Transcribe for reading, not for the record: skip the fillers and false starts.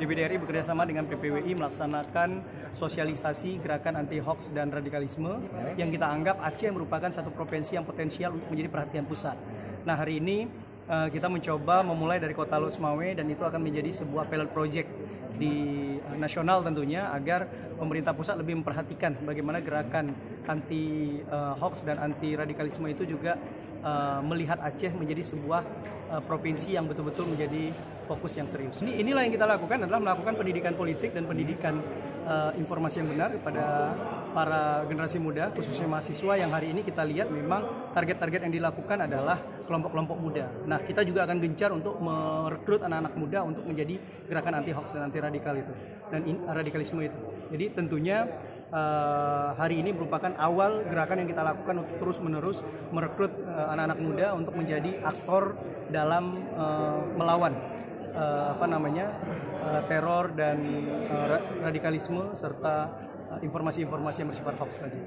DPD RI bekerjasama dengan PPWI melaksanakan sosialisasi gerakan anti hoax dan radikalisme yang kita anggap Aceh merupakan satu provinsi yang potensial untuk menjadi perhatian pusat. Nah, hari ini kita mencoba memulai dari Kota Losmawe dan itu akan menjadi sebuah pilot project di nasional tentunya agar pemerintah pusat lebih memperhatikan bagaimana gerakan anti hoax dan anti radikalisme itu juga melihat Aceh menjadi sebuah provinsi yang betul-betul menjadi fokus yang serius. Inilah yang kita lakukan adalah melakukan pendidikan politik dan pendidikan informasi yang benar kepada para generasi muda, khususnya mahasiswa yang hari ini kita lihat memang target-target yang dilakukan adalah kelompok-kelompok muda. Nah, kita juga akan gencar untuk merekrut anak-anak muda untuk menjadi gerakan anti hoax dan anti radikal itu dan radikalisme itu. Jadi tentunya hari ini merupakan awal gerakan yang kita lakukan untuk terus-menerus merekrut anak-anak muda untuk menjadi aktor dalam melawan teror dan radikalisme serta informasi-informasi yang bersifat hoax tadi.